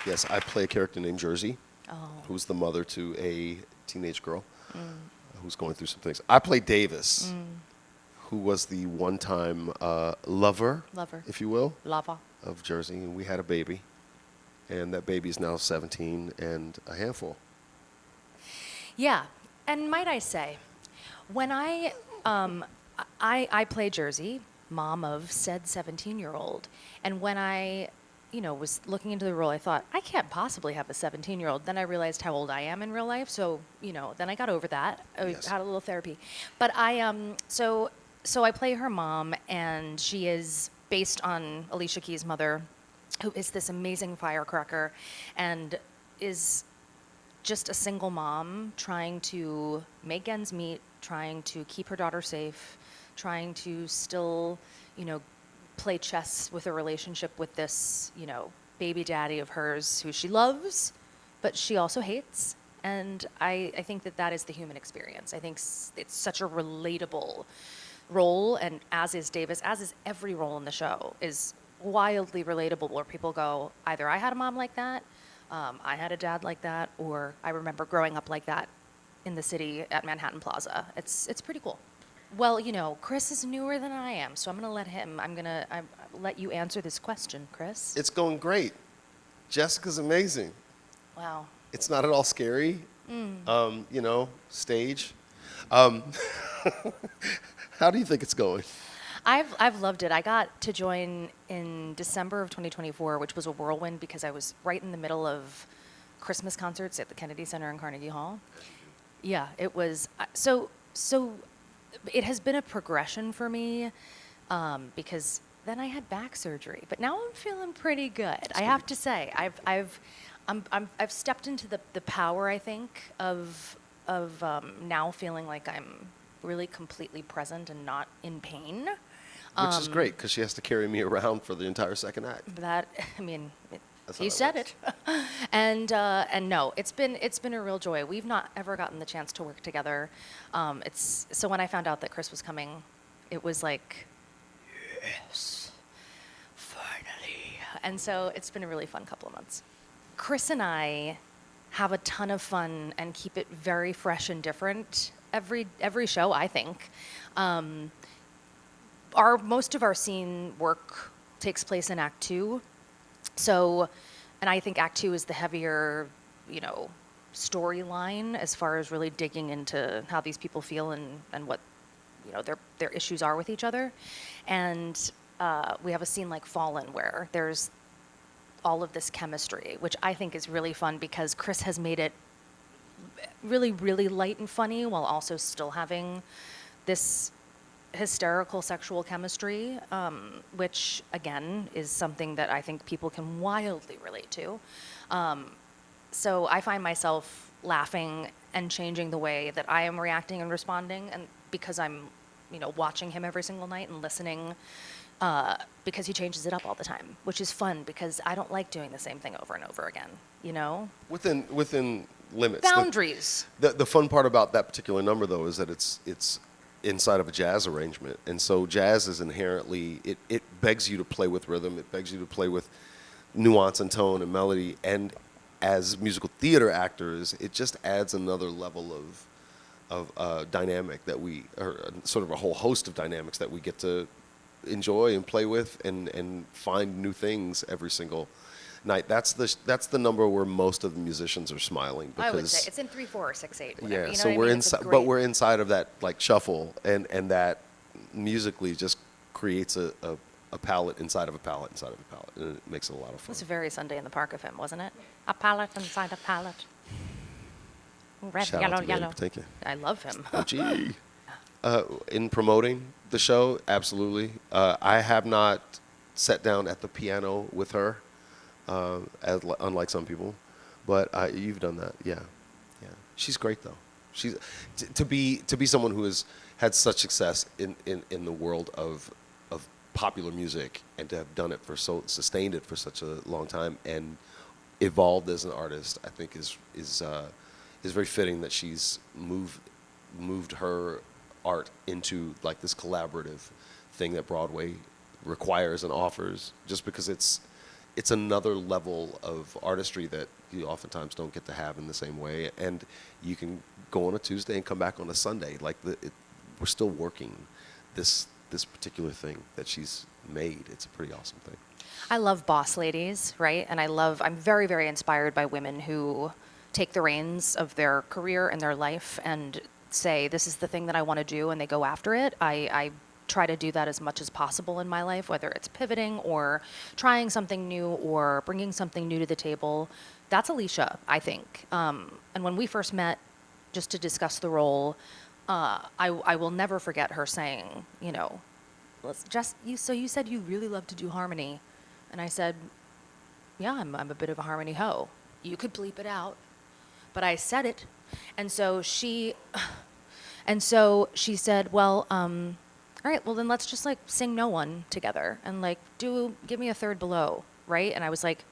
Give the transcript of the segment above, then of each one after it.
Yes, I play a character named Jersey, Oh. who's the mother to a teenage girl who's going through some things. I play Davis, who was the one-time lover, if you will, Lava. of Jersey, and we had a baby, and that baby is now 17 and a handful. Yeah, and might I say, when I play Jersey, mom of said 17-year-old, and when I, was looking into the role, I thought, I can't possibly have a 17-year-old. Then I realized how old I am in real life, so, then I got over that. I Yes. had a little therapy. But so I play her mom, and she is based on Alicia Keys' mother, who is this amazing firecracker, and is just a single mom trying to make ends meet, trying to keep her daughter safe, trying to still, play chess with a relationship with this, baby daddy of hers who she loves, but she also hates. And I think that is the human experience. I think it's such a relatable role, and as is Davis, as is every role in the show, is wildly relatable, where people go, either I had a mom like that, I had a dad like that, or I remember growing up like that in the city at Manhattan Plaza. It's pretty cool. Well, Chris is newer than I am, so I'm going to let you answer this question, Chris. It's going great. Jessica's amazing. Wow. It's not at all scary. Stage. How do you think it's going? I've loved it. I got to join in December of 2024, which was a whirlwind because I was right in the middle of Christmas concerts at the Kennedy Center and Carnegie Hall. Yeah, it was so it has been a progression for me, because then I had back surgery, but now I'm feeling pretty good. I have to say, I've stepped into the power, I think, of now feeling like I'm really completely present and not in pain. Which is great, because she has to carry me around for the entire second act. He said it. And no, it's been a real joy. We've not ever gotten the chance to work together. So when I found out that Chris was coming, it was like, yes, finally. And so it's been a really fun couple of months. Chris and I have a ton of fun and keep it very fresh and different every show, I think. Most of our scene work takes place in Act 2. So, and I think Act 2 is the heavier, storyline as far as really digging into how these people feel and what, their issues are with each other. And we have a scene like Fallen where there's all of this chemistry, which I think is really fun because Chris has made it really, really light and funny while also still having this hysterical sexual chemistry, which again is something that I think people can wildly relate to. So I find myself laughing and changing the way that I am reacting and responding, and because I'm, watching him every single night and listening, because he changes it up all the time, which is fun because I don't like doing the same thing over and over again. Within limits. Boundaries. The fun part about that particular number, though, is that it's inside of a jazz arrangement. And so jazz is inherently, it begs you to play with rhythm. It begs you to play with nuance and tone and melody. And as musical theater actors, it just adds another level of dynamic that or sort of a whole host of dynamics that we get to enjoy and play with and find new things every single night. That's the number where most of the musicians are smiling, because I would say it's in 3/4 or 6/8. Whatever, yeah, so we're inside, but we're inside of that like shuffle, and that musically just creates a palette inside of a palette inside of a palette, and it makes it a lot of fun. It was very Sunday in the Park of him, wasn't it? A palette inside a palette. Red, Shout yellow, out to Manny yellow. Patinkin. I love him. Gee. In promoting the show, absolutely. I have not sat down at the piano with her, unlike some people, but you've done that, yeah. She's great, though. She's to be someone who has had such success in the world of popular music, and to have done it sustained it for such a long time, and evolved as an artist, I think is very fitting that she's moved her art into like this collaborative thing that Broadway requires and offers, just because it's another level of artistry that you oftentimes don't get to have in the same way. And you can go on a Tuesday and come back on a Sunday. Like we're still working this particular thing that she's made. It's a pretty awesome thing. I love boss ladies, right? And I'm very, very inspired by women who take the reins of their career and their life and say, this is the thing that I want to do, and they go after it. I try to do that as much as possible in my life, whether it's pivoting or trying something new or bringing something new to the table. That's Alicia, I think. And when we first met, just to discuss the role, I will never forget her saying, you know, so you said you really love to do harmony. And I said, yeah, I'm a bit of a harmony hoe. You could bleep it out, but I said it. And so she said, well, all right, well then let's just like sing No One together and like give me a third below, right? And I was like,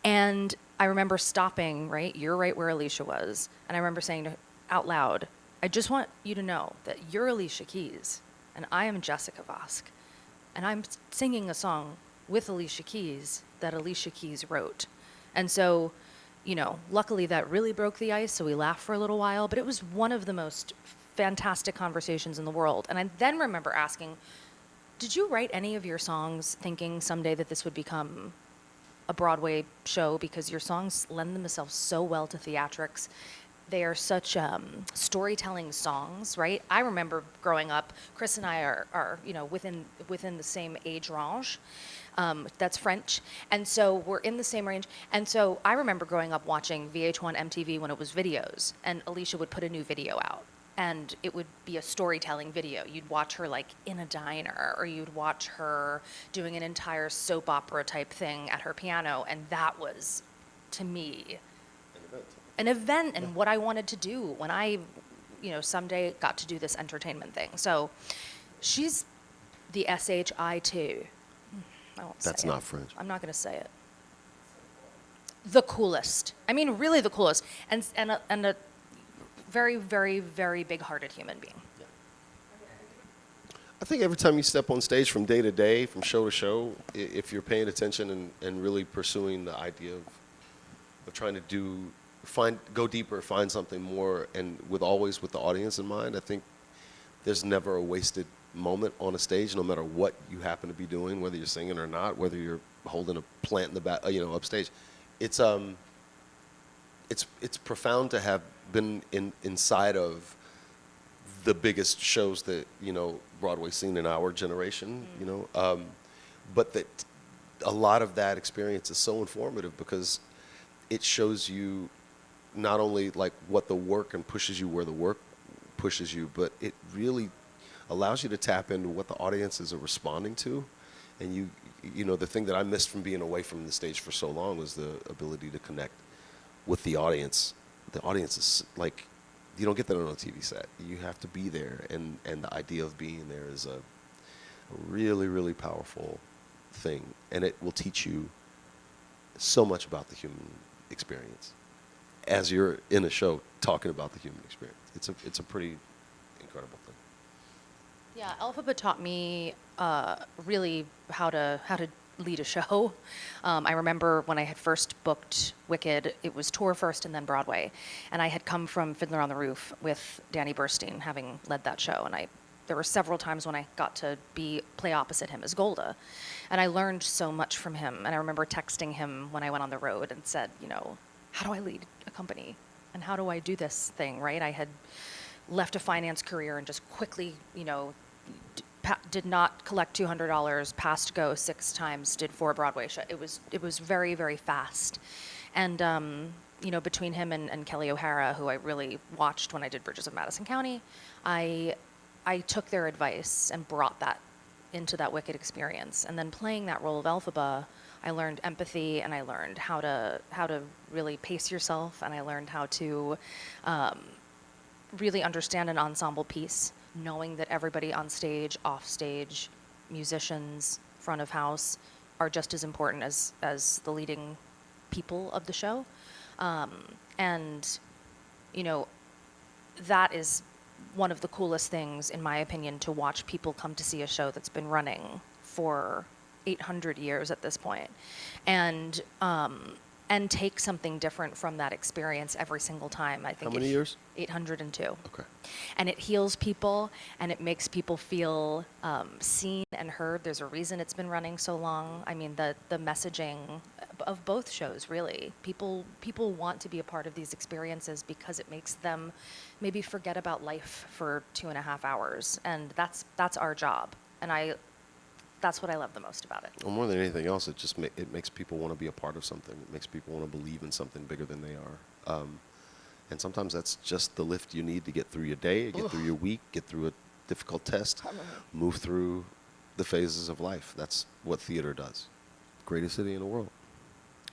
and I remember stopping, right? You're right where Alicia was. And I remember saying out loud, I just want you to know that you're Alicia Keys and I am Jessica Vosk. And I'm singing a song with Alicia Keys that Alicia Keys wrote. And so, you know, luckily that really broke the ice, so we laughed for a little while, but it was one of the most fantastic conversations in the world. And I then remember asking, did you write any of your songs thinking someday that this would become a Broadway show? Because your songs lend themselves so well to theatrics. They are such storytelling songs, right? I remember growing up, Chris and I are you know, within the same age range. That's French. And so we're in the same range. And so I remember growing up watching VH1 MTV when it was videos, and Alicia would put a new video out. And it would be a storytelling video. You'd watch her like in a diner, or you'd watch her doing an entire soap opera type thing at her piano. And that was, to me, an event and what I wanted to do when I, you know, someday got to do this entertainment thing. So she's the SHI2. I won't say That's it. not French. I'm not going to say it. The coolest. I mean, really the coolest. And a very, very, very big-hearted human being. I think every time you step on stage from day to day, from show to show, if you're paying attention and really pursuing the idea of trying to go deeper, find something more, and always with the audience in mind, I think there's never a wasted moment on a stage, no matter what you happen to be doing, whether you're singing or not, whether you're holding a plant in the back, you know, upstage. It's profound to have been inside of the biggest shows that, you know, Broadway's seen in our generation, you know, but that a lot of that experience is so informative because it shows you not only like what the work and pushes you where the work pushes you, but it really allows you to tap into what the audiences are responding to. And you know, the thing that I missed from being away from the stage for so long was the ability to connect with the audience. The audience is like, you don't get that on a TV set. You have to be there, and the idea of being there is a really, really powerful thing, and it will teach you so much about the human experience as you're in a show talking about the human experience. It's a pretty incredible thing. Yeah, Alphaba taught me really how to lead a show. I remember when I had first booked Wicked, it was tour first and then Broadway. And I had come from Fiddler on the Roof with Danny Burstein, having led that show. And there were several times when I got to play opposite him as Golda. And I learned so much from him. And I remember texting him when I went on the road and said, you know, how do I lead a company? And how do I do this thing, right? I had left a finance career and just quickly, you know, did not collect $200, passed go 6 times, did 4 Broadway shows. It was very, very fast. And, you know, between him and Kelly O'Hara, who I really watched when I did Bridges of Madison County, I took their advice and brought that into that Wicked experience. And then playing that role of Elphaba, I learned empathy, and I learned how to really pace yourself, and I learned how to really understand an ensemble piece, knowing that everybody on stage, off stage, musicians, front of house, are just as important as the leading people of the show. And, you know, that is one of the coolest things, in my opinion, to watch people come to see a show that's been running for 800 years at this point, and take something different from that experience every single time. I think How many years? 802. Okay. And it heals people, and it makes people feel seen and heard. There's a reason it's been running so long. I mean, the messaging of both shows, really. People want to be a part of these experiences because it makes them maybe forget about life for 2.5 hours, and that's our job. And that's what I love the most about it. Well, more than anything else, it just it makes people want to be a part of something. It makes people want to believe in something bigger than they are. And sometimes that's just the lift you need to get through your day, get through your week, get through a difficult test, move through the phases of life. That's what theater does. Greatest city in the world.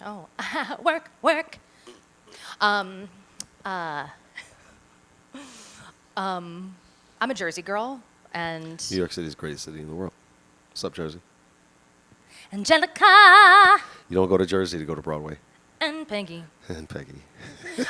Oh, work. I'm a Jersey girl, and New York City is the greatest city in the world. What's up, Jersey? Angelica You don't go to Jersey to go to Broadway. and Peggy. And Peggy.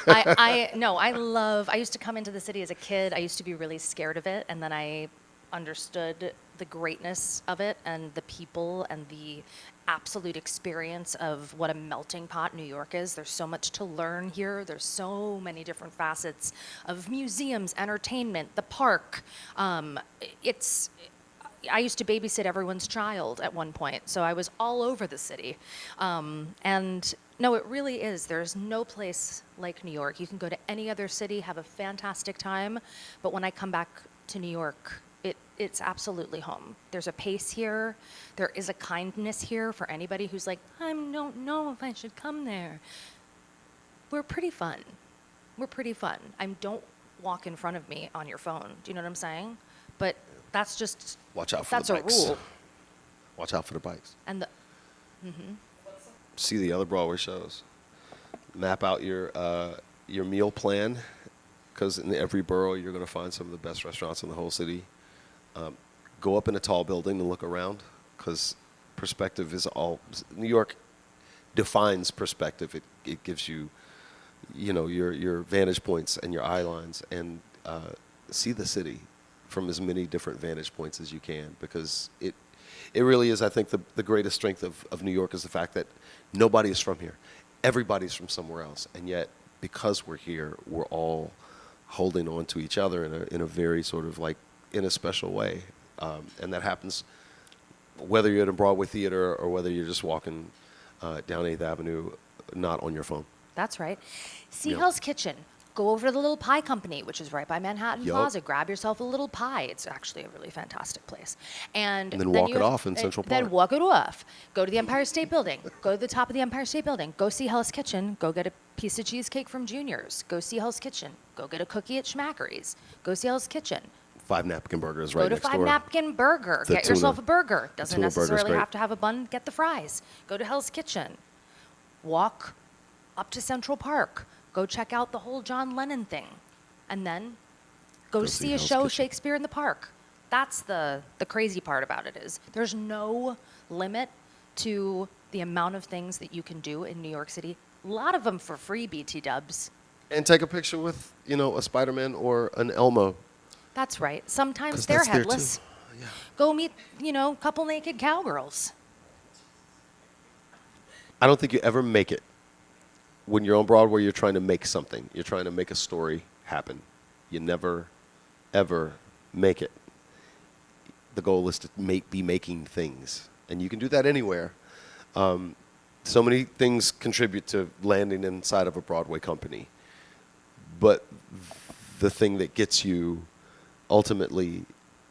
I used to come into the city as a kid. I used to be really scared of it, and then I understood the greatness of it and the people and the absolute experience of what a melting pot New York is. There's so much to learn here. There's so many different facets of museums, entertainment, the park. I used to babysit everyone's child at one point, so I was all over the city. And no, it really is. There's no place like New York. You can go to any other city, have a fantastic time, but when I come back to New York, it's absolutely home. There's a pace here. There is a kindness here for anybody who's like, I don't know if I should come there. We're pretty fun. Don't walk in front of me on your phone. Do you know what I'm saying? But that's just Watch out for that's the a bikes. rule. Watch out for the bikes. And See the other Broadway shows. Map out your meal plan, because in every borough you're going to find some of the best restaurants in the whole city. Go up in a tall building and look around, because perspective is all. New York defines perspective. It gives you, your vantage points and your eye lines, and see the city from as many different vantage points as you can, because it really is, I think, the greatest strength of New York is the fact that nobody is from here. Everybody's from somewhere else, and yet because we're here, we're all holding on to each other in a very sort of like in a special way, and that happens whether you're at a Broadway theater or whether you're just walking down 8th Avenue, not on your phone. that's right. See Yep. Hell's Kitchen. Go over to the Little Pie Company, which is right by Manhattan Yup. Plaza. Grab yourself a little pie. It's actually a really fantastic place. And then walk it off in Central Then Park. walk it off. Go to the Empire State Building. Go to the top of the Empire State Building. Go see Hell's Kitchen. Go get a piece of cheesecake from Junior's. Go see Hell's Kitchen. Go get a cookie at Schmackery's. Go see Hell's Kitchen. 5 Napkin Burgers right Go to next Five door. Napkin Burger. The Get yourself a tuna- burger. Doesn't tuna burger's necessarily great. have to have a bun. Get the fries. Go to Hell's Kitchen. Walk up to Central Park. Go check out the whole John Lennon thing. And then go Go see see a Hell's show, Kitchen. Shakespeare in the Park. That's the crazy part about it is there's no limit to the amount of things that you can do in New York City. A lot of them for free, BT dubs. And take a picture with, a Spider-Man or an Elmo. That's right. Sometimes 'Cause they're that's there, too. headless. Yeah. Go meet, a couple naked cowgirls. I don't think you ever make it. When you're on Broadway, you're trying to make something. You're trying to make a story happen. You never, ever make it. The goal is to be making things. And you can do that anywhere. So many things contribute to landing inside of a Broadway company. But the thing that gets you ultimately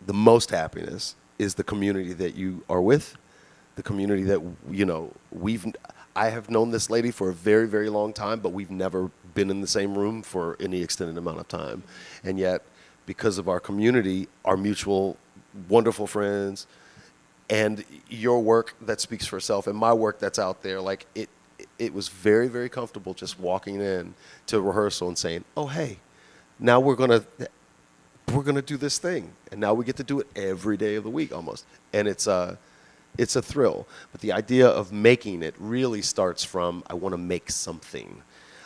the most happiness is the community that you are with, the community that, I have known this lady for a very, very long time, but we've never been in the same room for any extended amount of time. And yet, because of our community, our mutual wonderful friends, and your work that speaks for itself, and my work that's out there, like it was very, very comfortable just walking in to rehearsal and saying, "Oh, hey, now we're gonna do this thing, and now we get to do it every day of the week almost." And it's a thrill. But the idea of making it really starts from, I want to make something.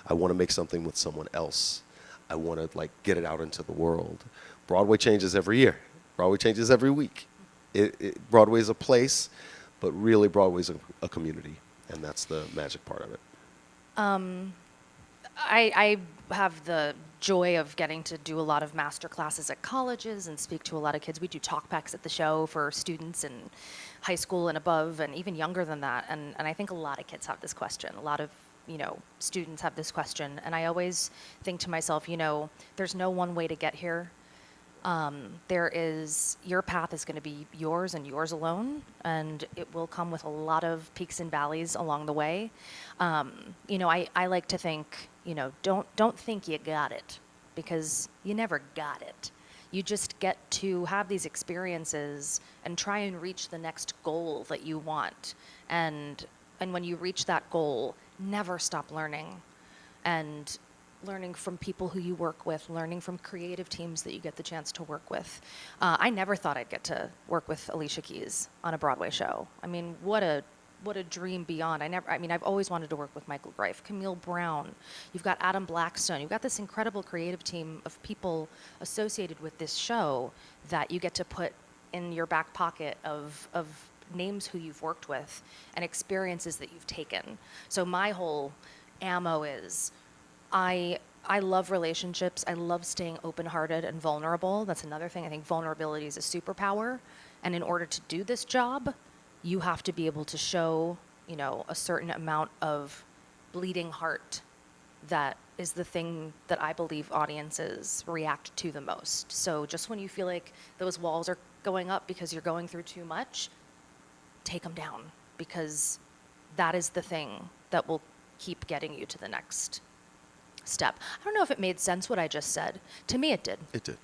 I want to make something with someone else. I want to get it out into the world. Broadway changes every year. Broadway changes every week. Broadway is a place But really, Broadway's a community, and that's the magic part of it. I have the joy of getting to do a lot of master classes at colleges and speak to a lot of kids. We do talkbacks at the show for students in high school and above, and even younger than that. And I think a lot of kids have this question. A lot of students have this question, and I always think to myself, there's no one way to get here. Your path is going to be yours and yours alone, and it will come with a lot of peaks and valleys along the way. I like to think, don't think you got it, because you never got it. You just get to have these experiences and try and reach the next goal that you want. And when you reach that goal, never stop learning. And learning from people who you work with, learning from creative teams that you get the chance to work with. I never thought I'd get to work with Alicia Keys on a Broadway show. I mean, what a dream beyond. I've always wanted to work with Michael Greif, Camille Brown. You've got Adam Blackstone. You've got this incredible creative team of people associated with this show that you get to put in your back pocket of names who you've worked with and experiences that you've taken. So my whole ammo is, I love relationships. I love staying open-hearted and vulnerable. That's another thing. I think vulnerability is a superpower. And in order to do this job, you have to be able to show, a certain amount of bleeding heart. That is the thing that I believe audiences react to the most. So just when you feel like those walls are going up because you're going through too much, take them down, because that is the thing that will keep getting you to the next step. I don't know if it made sense what I just said. To me, it did. It did.